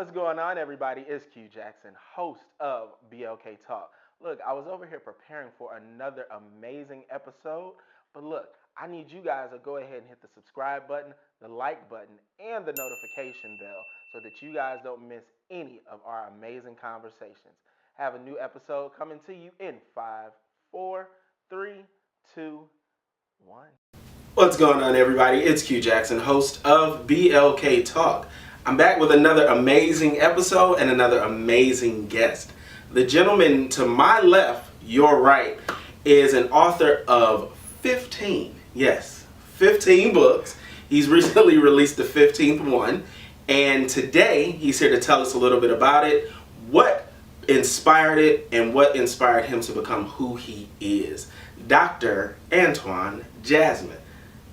What's going on, everybody? It's Q Jackson, host of BLK Talk. Look, I was over here preparing for another amazing episode, but look, I need you guys to go ahead and hit the subscribe button, the like button, and the notification bell so that you guys don't miss any of our amazing conversations. Have a new episode coming to you in 5, 4, 3, 2, 1. What's going on, everybody? It's Q Jackson, host of BLK Talk. I'm back with another amazing episode and another amazing guest. The gentleman to my left, your right, is an author of 15, yes, 15 books. He's recently released the 15th one, and today he's here to tell us a little bit about it, what inspired it, and what inspired him to become who he is. Dr. Antoine Jasmine.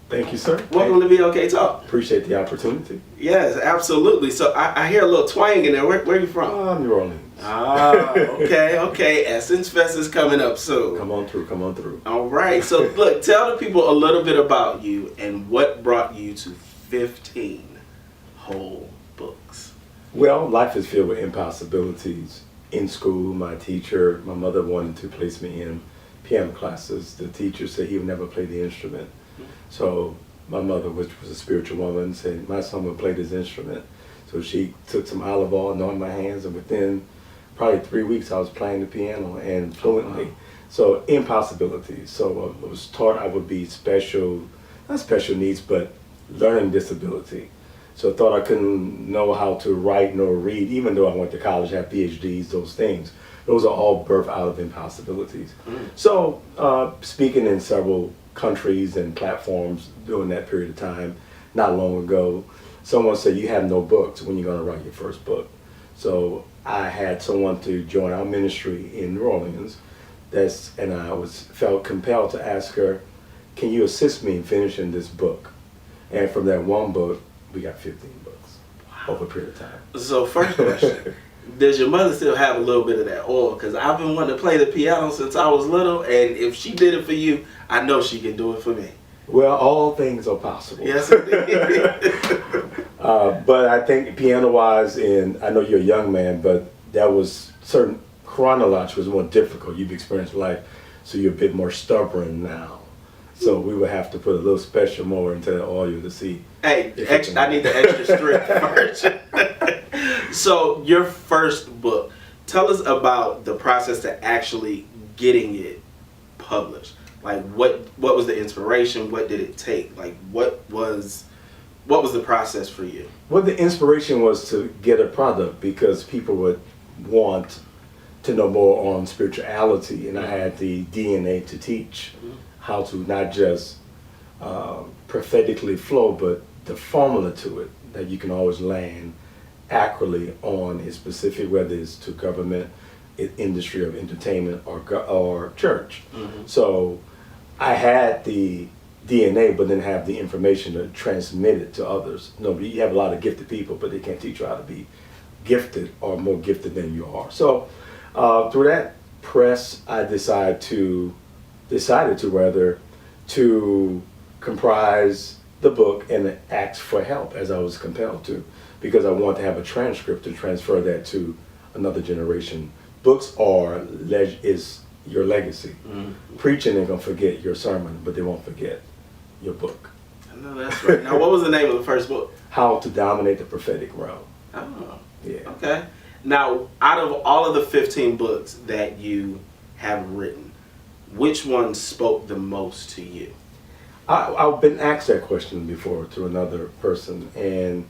Thank you, sir. Welcome to BLK Talk. Appreciate the opportunity. Yes, absolutely. So I hear a little twang in there. Where are you from? New Orleans. Ah, okay. Essence Fest is coming up soon. Come on through. All right. So look, tell the people a little bit about you and what brought you to 15 whole books. Well, life is filled with impossibilities. In school, my mother wanted to place me in piano classes. The teacher said he would never play the instrument. So my mother, which was a spiritual woman, said my son would play this instrument. So she took some olive oil, anointed my hands, and within probably 3 weeks I was playing the piano and fluently. Wow. So impossibilities. So I was taught I would be not special needs, but learning disability. So I thought I couldn't know how to write nor read, even though I went to college, had PhDs, those things. Those are all birthed out of impossibilities. So speaking in several countries and platforms during that period of time, not long ago, someone said, you have no books, when you're going to write your first book. So I had someone to join our ministry in New Orleans, and I felt compelled to ask her, can you assist me in finishing this book? And from that one book, we got 15 books. Wow. Over a period of time. So first question, does your mother still have a little bit of that oil? Because I've been wanting to play the piano since I was little, and if she did it for you, I know she can do it for me. Well, all things are possible. Yes, indeed. But I think piano-wise, and I know you're a young man, but that was certain chronology was more difficult. You've experienced life, so you're a bit more stubborn now. So we would have to put a little special more into the oil to see. Hey, I need the extra strength first. So your first book, tell us about the process to actually getting it published. Like what was the inspiration? What did it take? Like what was the process for you? Well, the inspiration was to get a product because people would want to know more on spirituality, and I had the DNA to teach how to not just prophetically flow, but the formula to it that you can always land accurately on a specific, whether it's to government, industry of entertainment, or church. So I had the DNA, but then have the information to transmit it to others. You have a lot of gifted people, but they can't teach you how to be gifted or more gifted than you are. So through that press, I decided to comprise the book and ask for help, as I was compelled to, because I want to have a transcript to transfer that to another generation. Books is your legacy. Preaching, they're going to forget your sermon, but they won't forget your book. I know that's right. Now, what was the name of the first book? How to Dominate the Prophetic Realm. Oh, yeah. Okay. Now, out of all of the 15 books that you have written, which one spoke the most to you? I've been asked that question before to another person, and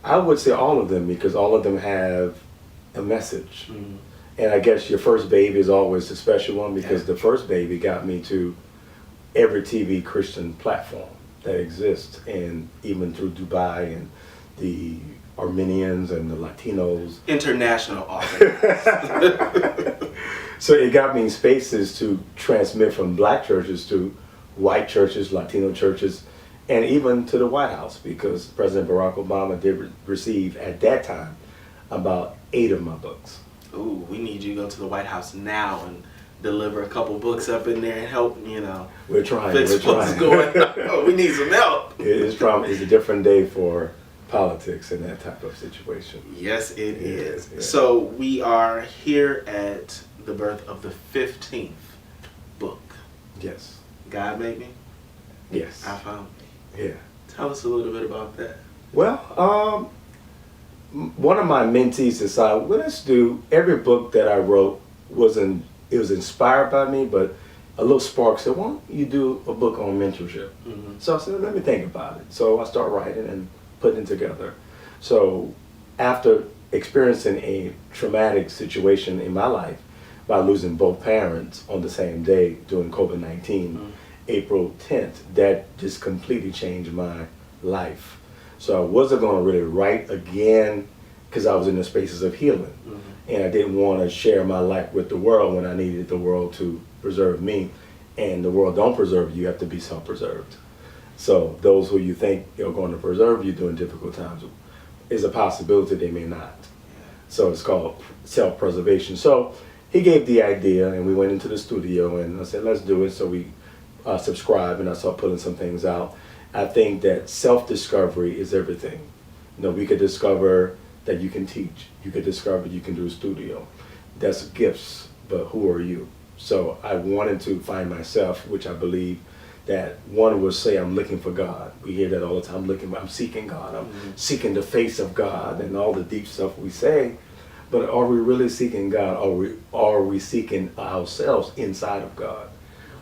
I would say all of them, because all of them have a message. And I guess your first baby is always a special one, because the first baby got me to every TV Christian platform that exists, and even through Dubai and the Armenians and the Latinos. International audience. So it got me in spaces to transmit from black churches to white churches, Latino churches, and even to the White House, because President Barack Obama did receive, at that time, about 8 of my books. Ooh, we need you to go to the White House now and deliver a couple books up in there and help, We're trying. Fix what's going on. We need some help. It's a different day for politics and that type of situation. Yes, it is. Yeah. So we are here at the birth of the 15th book. Yes. God Made Me, Yes. I Found Me. Yeah. Tell us a little bit about that. Well, one of my mentees decided, well, let's do, every book that I wrote it was inspired by me, but a little spark said, why don't you do a book on mentorship? Mm-hmm. So I said, let me think about it. So I started writing and putting it together. So after experiencing a traumatic situation in my life by losing both parents on the same day during COVID-19, Mm-hmm. April 10th, that just completely changed my life. So I wasn't going to really write again because I was in the spaces of healing. Mm-hmm. And I didn't want to share my life with the world when I needed the world to preserve me. And the world don't preserve you, you have to be self-preserved. So those who you think are going to preserve you during difficult times is a possibility they may not. So it's called self-preservation. So he gave the idea and we went into the studio and I said, let's do it. So we subscribed and I started putting some things out. I think that self-discovery is everything. You know, we could discover that you can teach. You could discover you can do a studio. That's gifts, but who are you? So I wanted to find myself, which I believe that one will say, I'm looking for God. We hear that all the time, I'm seeking God. I'm seeking the face of God and all the deep stuff we say. But are we really seeking God? Are we seeking ourselves inside of God?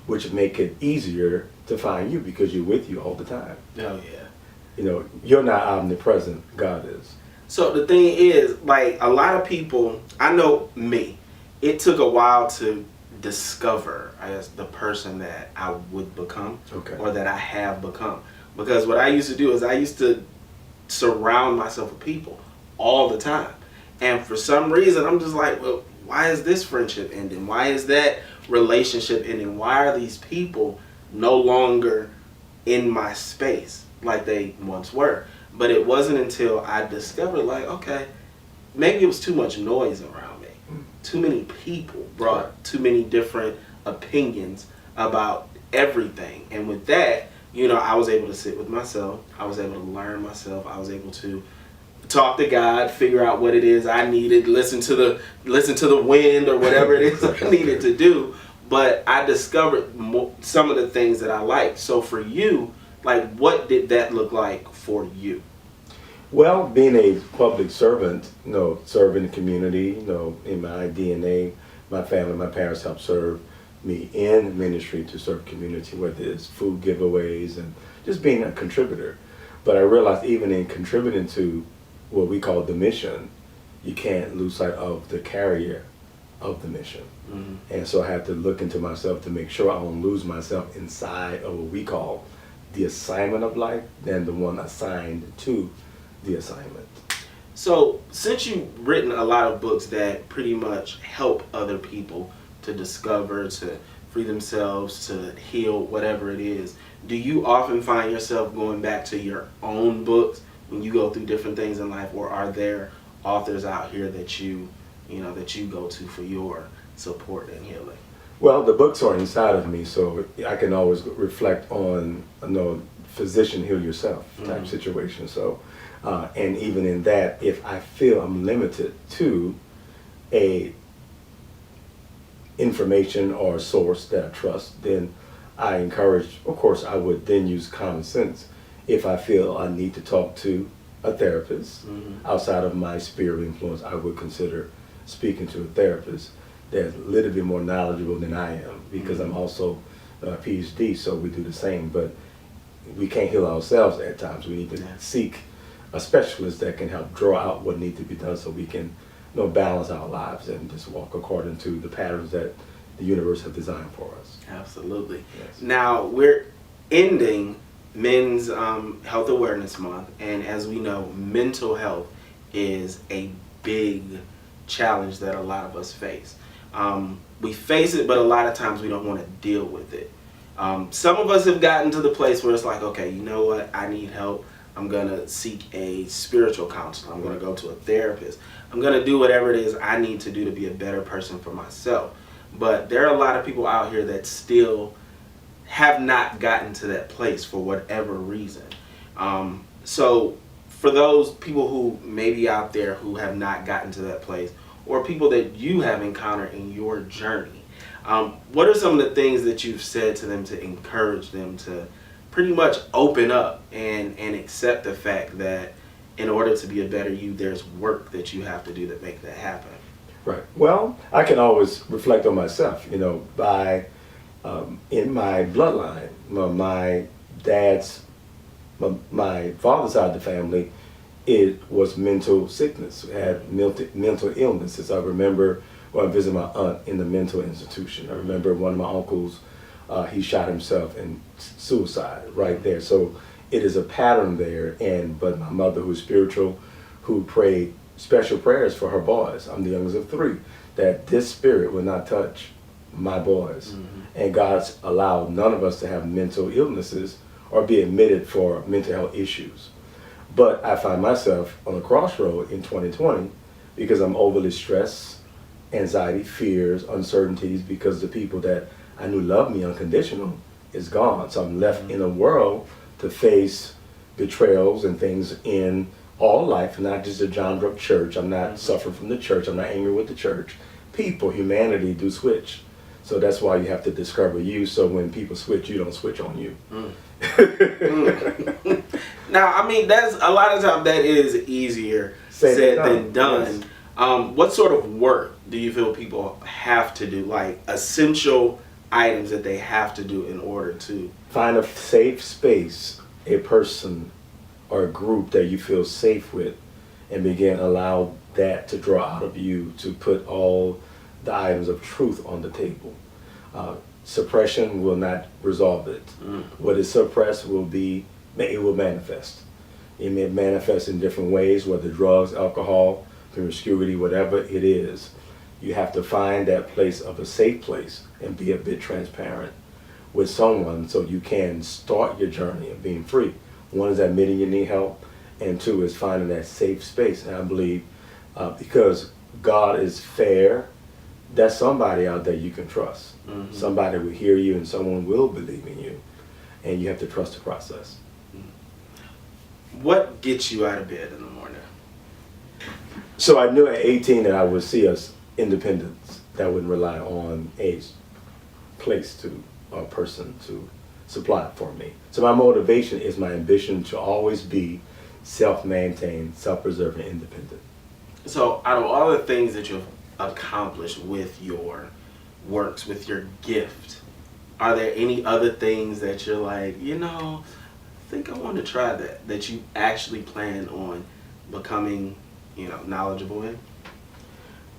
Which make it easier to find you because you're with you all the time. Oh, yeah. You know, you're not omnipresent, God is. So the thing is, like, a lot of people, I know me, it took a while to discover, I guess, the person that I would become, Okay. or that I have become. Because what I used to do is I used to surround myself with people all the time. And for some reason, I'm just like, well, why is this friendship ending? Why is that relationship ending? Why are these people no longer in my space like they once were? But it wasn't until I discovered, like, okay, maybe it was too much noise around me. Too many people brought too many different opinions about everything. And with that, you know, I was able to sit with myself. I was able to learn myself. I was able to talk to God, figure out what it is I needed, listen to the wind or whatever it is I needed to do. But I discovered some of the things that I liked. So for you, like, what did that look like for you? Well, being a public servant, you know, serving the community, you know, in my DNA, my family, my parents helped serve me in ministry to serve community, whether it's food giveaways and just being a contributor. But I realized even in contributing to what we call the mission, you can't lose sight of the carrier of the mission. Mm-hmm. And so I had to look into myself to make sure I don't lose myself inside of what we call the assignment of life than the one assigned to the assignment. So since you've written a lot of books that pretty much help other people to discover, to free themselves, to heal, whatever it is, do you often find yourself going back to your own books when you go through different things in life, or are there authors out here that you go to for your support and healing? Well, the books are inside of me, so I can always reflect on, you know, physician heal yourself type situation. So, and even in that, if I feel I'm limited to a information or source that I trust, then I encourage, of course, I would then use common sense. If I feel I need to talk to a therapist outside of my sphere of influence, I would consider speaking to a therapist that's a little bit more knowledgeable than I am, because I'm also a PhD, so we do the same. But we can't heal ourselves at times. We need to seek a specialist that can help draw out what needs to be done so we can, you know, balance our lives and just walk according to the patterns that the universe has designed for us. Absolutely. Yes. Now, we're ending Men's Health Awareness Month, and as we know, mental health is a big challenge that a lot of us face. We face it, but a lot of times we don't want to deal with it. Some of us have gotten to the place where it's like, okay, you know what, I need help. I'm going to seek a spiritual counselor. I'm going to go to a therapist. I'm going to do whatever it is I need to do to be a better person for myself. But there are a lot of people out here that still have not gotten to that place for whatever reason. So for those people who may be out there who have not gotten to that place, or people that you have encountered in your journey, what are some of the things that you've said to them to encourage them to pretty much open up and accept the fact that in order to be a better you, there's work that you have to do to make that happen? Right. Well, I can always reflect on myself, by in my bloodline, my dad's, my father's side of the family, it was mental sickness. We had mental illnesses. I remember when I visited my aunt in the mental institution. I remember one of my uncles, he shot himself in suicide right there. So it is a pattern there. But my mother, who's spiritual, who prayed special prayers for her boys. I'm the youngest of three. That this spirit will not touch my boys. Mm-hmm. And God's allowed none of us to have mental illnesses or be admitted for mental health issues. But I find myself on a crossroad in 2020 because I'm overly stressed, anxiety, fears, uncertainties, because the people that I knew loved me unconditional is gone. So I'm left in a world to face betrayals and things in all life, not just the John Brook church. I'm not suffering from the church. I'm not angry with the church. People, humanity do switch. So that's why you have to discover you. So when people switch, you don't switch on you. Now, I mean, that's a lot of times that is easier said than done. Yes. What sort of work do you feel people have to do, like essential items that they have to do in order to find a safe space, a person or a group that you feel safe with, and begin allow that to draw out of you to put all the items of truth on the table. Suppression will not resolve it. What is suppressed will manifest. It may manifest in different ways, whether drugs, alcohol, promiscuity, whatever it is. You have to find that place of a safe place and be a bit transparent with someone so you can start your journey of being free. One is admitting you need help, and two is finding that safe space. And I believe because God is fair, there's somebody out there you can trust. Mm-hmm. Somebody will hear you and someone will believe in you. And you have to trust the process. What gets you out of bed in the morning? So I knew at 18 that I would see us independence that wouldn't rely on a place to or person to supply for me. So my motivation is my ambition to always be self-maintained, self-preserving, independent. So out of all the things that you've accomplished with your works, with your gift, are there any other things that you're like, I think I want to try that you actually plan on becoming, knowledgeable in?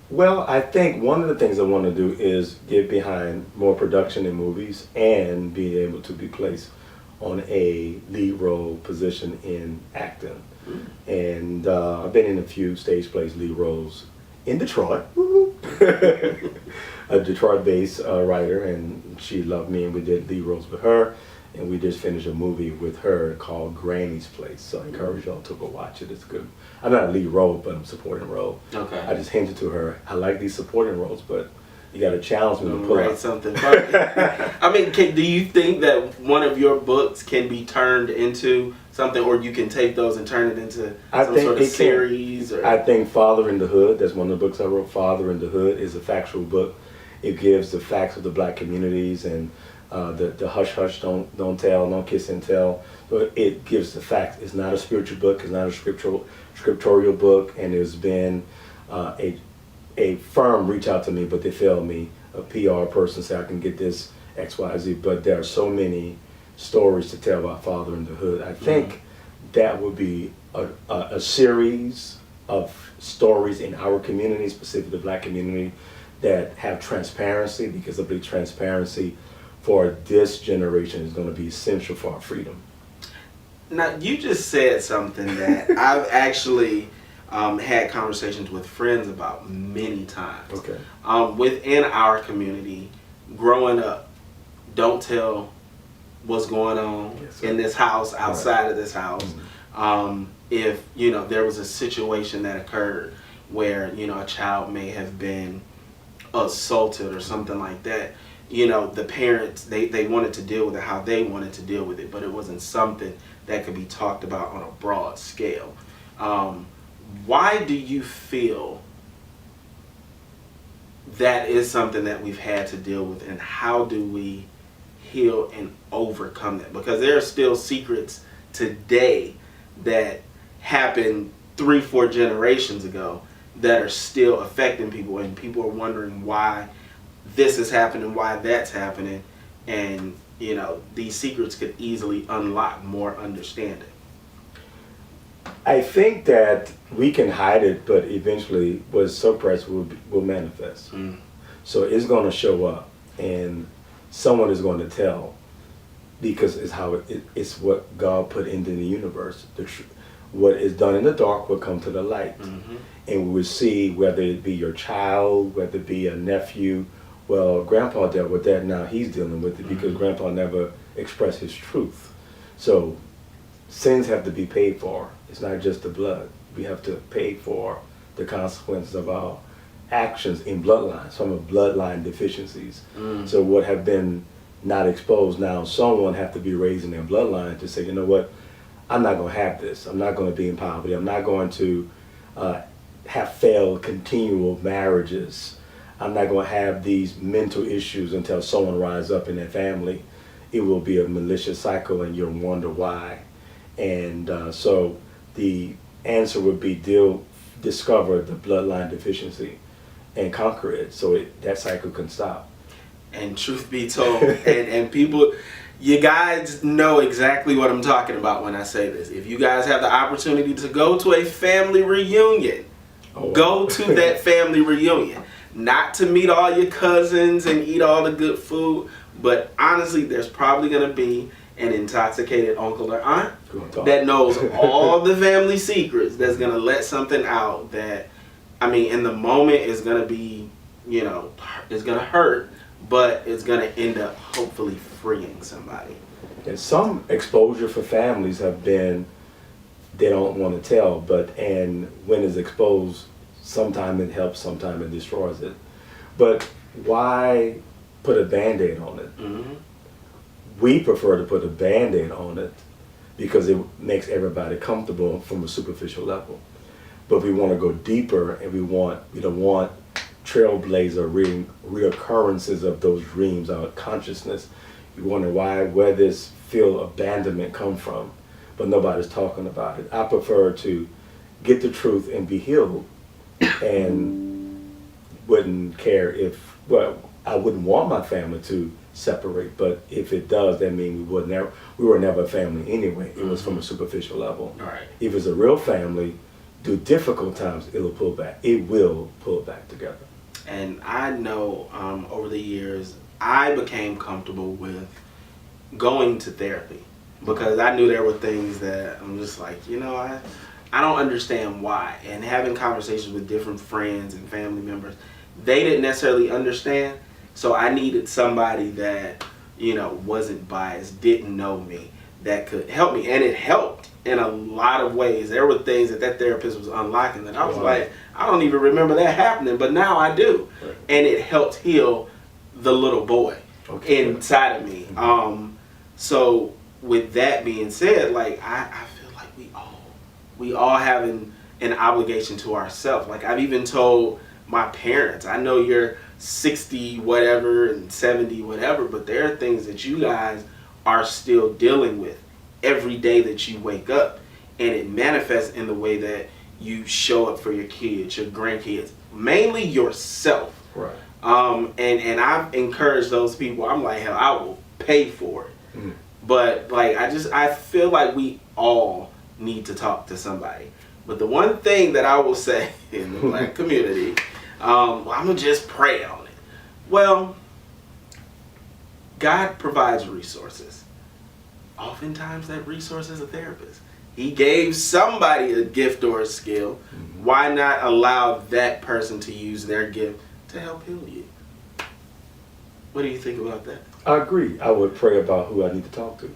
Well, I think one of the things I want to do is get behind more production in movies and be able to be placed on a lead role position in acting. And I've been in a few stage plays, lead roles in Detroit. A Detroit-based writer, and she loved me, and we did lead roles with her. And we just finished a movie with her called Granny's Place. So I encourage y'all to go watch it. It's good. I'm not a lead role, but I'm a supporting role. Okay. I just hinted to her, I like these supporting roles, but you got to challenge me to pull write something funny. I mean, do you think that one of your books can be turned into something, or you can take those and turn it into some sort of series? Or? I think Father in the Hood, that's one of the books I wrote. Father in the Hood is a factual book. It gives the facts of the black communities and the hush hush, don't tell, don't kiss and tell. But it gives the facts. It's not a spiritual book. It's not a scriptorial book. And there's been a firm reach out to me, but they failed me. A PR person said I can get this X, Y, Z. But there are so many stories to tell about Father in the Hood. I think that would be a series of stories in our community, specifically the black community, that have transparency, because I believe transparency for this generation is going to be essential for our freedom. Now, you just said something that I've actually had conversations with friends about many times. Okay. Within our community, growing up, don't tell what's going on in this house, outside of this house. If, there was a situation that occurred where, a child may have been assaulted or something like that, the parents, they wanted to deal with it how they wanted to deal with it, but it wasn't something that could be talked about on a broad scale. Why do you feel that is something that we've had to deal with, and how do we heal and overcome that? Because there are still secrets today that happened 3-4 generations ago that are still affecting people, and people are wondering why this is happening, why that's happening, and these secrets could easily unlock more understanding. I think that we can hide it, but eventually what's suppressed will manifest. So it's going to show up, and someone is going to tell, because it's what God put into the universe. What is done in the dark will come to the light, and we will see, whether it be your child, whether it be a nephew. Well, Grandpa dealt with that, now he's dealing with it because Grandpa never expressed his truth. So sins have to be paid for. It's not just the blood. We have to pay for the consequences of our actions in bloodlines, some of bloodline deficiencies. So what have been not exposed, now someone have to be raised in their bloodline to say, you know what, I'm not going to have this. I'm not going to be in poverty. I'm not going to have failed continual marriages. I'm not going to have these mental issues until someone rises up in their family. It will be a malicious cycle, and you'll wonder why. And so the answer would be discover the bloodline deficiency and conquer it, so that cycle can stop. And truth be told, and people, you guys know exactly what I'm talking about when I say this. If you guys have the opportunity to go to a family reunion, go to that family reunion. Not to meet all your cousins and eat all the good food, but honestly, there's probably going to be an intoxicated uncle or aunt that knows all the family secrets, that's going to let something out that, in the moment is going to be, it's going to hurt, but it's going to end up hopefully freeing somebody. And some exposure for families have been, they don't want to tell, and when it's exposed, sometimes it helps, sometimes it destroys it. But why put a Band-Aid on it? We prefer to put a Band-Aid on it because it makes everybody comfortable from a superficial level. But we want to go deeper, and we don't want trailblazer reoccurrences of those dreams, our consciousness. You wonder where this feel of abandonment come from, but nobody's talking about it. I prefer to get the truth and be healed, and wouldn't care I wouldn't want my family to separate, but if it does, that means we were never a family anyway. It was from a superficial level. Right. If it's a real family, through difficult times, it will pull back together. And I know over the years, I became comfortable with going to therapy because I knew there were things that I'm just like, I don't understand why. And having conversations with different friends and family members, they didn't necessarily understand. So I needed somebody that, wasn't biased, didn't know me, that could help me. And it helped in a lot of ways. There were things that therapist was unlocking that I was like, I don't even remember that happening, but now I do. Right. And it helped heal the little boy inside of me. So with that being said, like I feel like we all have an obligation to ourselves. Like I've even told my parents, I know you're 60 whatever and 70 whatever, but there are things that you guys are still dealing with every day that you wake up, and it manifests in the way that you show up for your kids, your grandkids, mainly yourself. Right. And I've encouraged those people. I'm like, hell, I will pay for it. Mm. But like, I feel like we all need to talk to somebody. But the one thing that I will say in the Black community, I'm gonna just pray on it. Well, God provides resources. Oftentimes that resource is a therapist. He gave somebody a gift or a skill. Mm-hmm. Why not allow that person to use their gift to help heal you? What do you think about that? I agree. I would pray about who I need to talk to.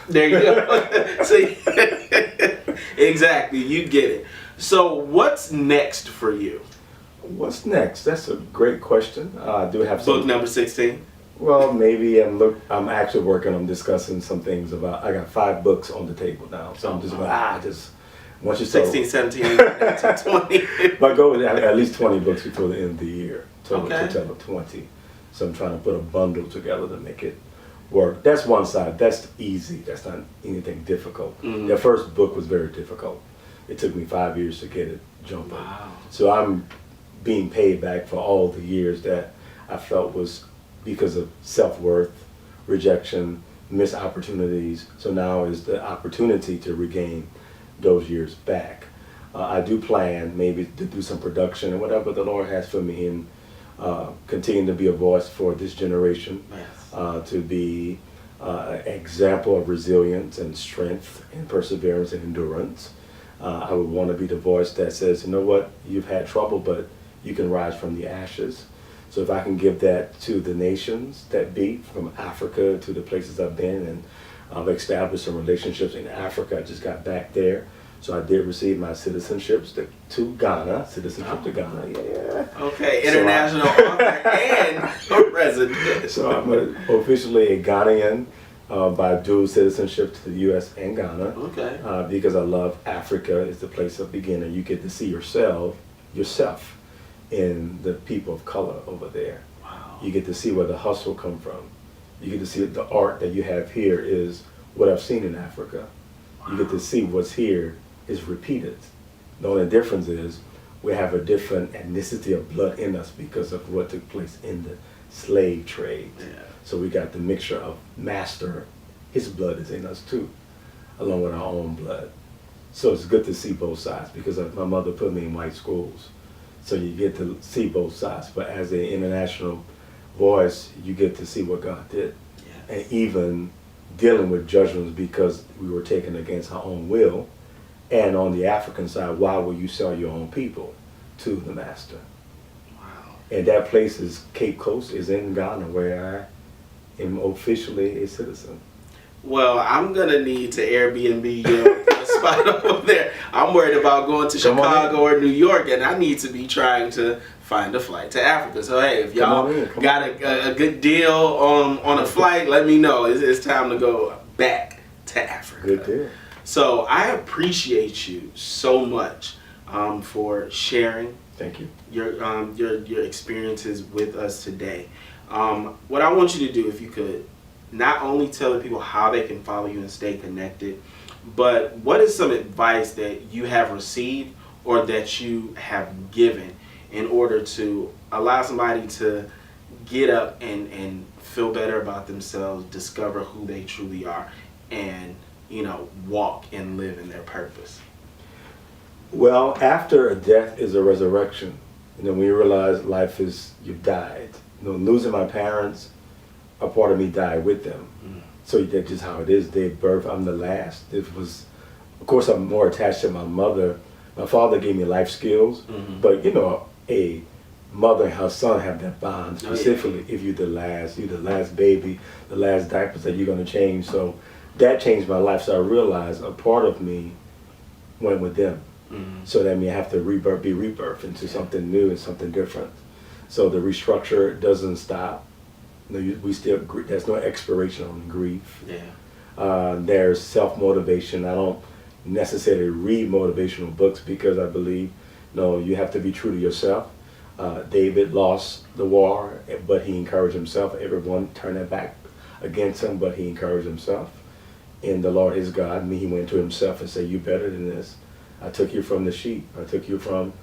There you go. See, exactly. You get it. So what's next for you? What's next? That's a great question. I do have book number 16. Well, maybe I'm actually working on discussing some things about. I got 5 books on the table now, so I'm just going. Once you 16, 17, 18, 19, 20. my goal is to have at least 20 books before the end of the year. To Okay. total 20. So I'm trying to put a bundle together to make it work. That's one side. That's easy. That's not anything difficult. Mm-hmm. That first book was very difficult. It took me 5 years to get it jumping. Wow. So I'm being paid back for all the years that I felt was because of self-worth, rejection, missed opportunities. So now is the opportunity to regain those years back. I do plan maybe to do some production and whatever the Lord has for me, and continue to be a voice for this generation. Yes. To be an example of resilience and strength and perseverance and endurance. I would want to be the voice that says, you know what, you've had trouble, but you can rise from the ashes. So if I can give that to the nations that be, from Africa to the places I've been, and I've established some relationships in Africa. I just got back there. So I did receive my citizenships to Ghana, to Ghana, yeah. Okay, international author and a resident. So I'm officially a Ghanaian by dual citizenship to the U.S. and Ghana. Okay. Because I love Africa. It's the place of beginning. You get to see yourself in the people of color over there. Wow. You get to see where the hustle come from. You get to see the art that you have here is what I've seen in Africa. Wow. You get to see what's here is repeated. The only difference is we have a different ethnicity of blood in us because of what took place in the slave trade. Yeah. So we got the mixture of master, his blood is in us too, along with our own blood. So it's good to see both sides because my mother put me in white schools. So you get to see both sides. But as an international voice, you get to see what God did. Yes. And even dealing with judgments because we were taken against our own will. And on the African side, why will you sell your own people to the master? Wow. And that place is Cape Coast, is in Ghana, where I am officially a citizen. Well, I'm gonna need to Airbnb a spot over there. I'm worried about going to Chicago or New York, and I need to be trying to find a flight to Africa. So hey, if y'all got a good deal on a flight, let me know. It's time to go back to Africa. Good deal. So I appreciate you so much for sharing. Thank you. Your experiences with us today. What I want you to do, if you could, not only tell the people how they can follow you and stay connected, but what is some advice that you have received or that you have given in order to allow somebody to get up and feel better about themselves, discover who they truly are, and walk and live in their purpose? Well, after a death is a resurrection. When you realize life is, you've died. Losing my parents, a part of me died with them. Mm. So that's just how it is. They birth, I'm the last. It was, of course, I'm more attached to my mother. My father gave me life skills, but a mother and her son have that bond specifically. If you're the last baby, the last diapers that you're going to change. So that changed my life. So I realized a part of me went with them. So that means I have to be rebirthed into something new and something different. So the restructure doesn't stop. We still, there's no expiration on grief. Yeah. There's self-motivation. I don't necessarily read motivational books because I believe, you have to be true to yourself. David lost the war, but he encouraged himself. Everyone turned their back against him, but he encouraged himself. And the Lord is God. He went to himself and said, "You better than this. I took you from the sheep. I took you from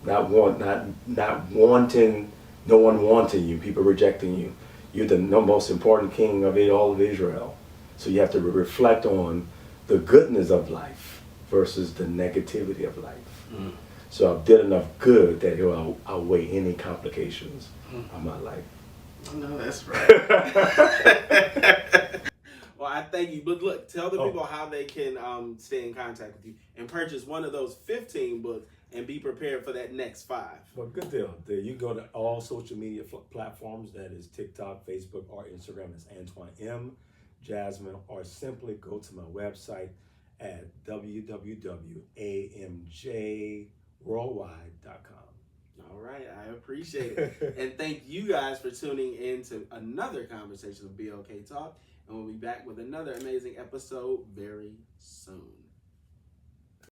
not wanting, no one wanting you, people rejecting you. You're the most important king of all of Israel." So you have to reflect on the goodness of life versus the negativity of life. So I did enough good that it will outweigh any complications of my life. No, that's right. Well, I thank you. But look, tell the people how they can stay in contact with you and purchase one of those 15 books and be prepared for that next 5. Well, good deal. You can go to all social media platforms. That is TikTok, Facebook, or Instagram. It's Antoine Jasmine, or simply go to my website at www.amjworldwide.com. All right, I appreciate it. And thank you guys for tuning in to another conversation of BLK Talk. And we'll be back with another amazing episode very soon.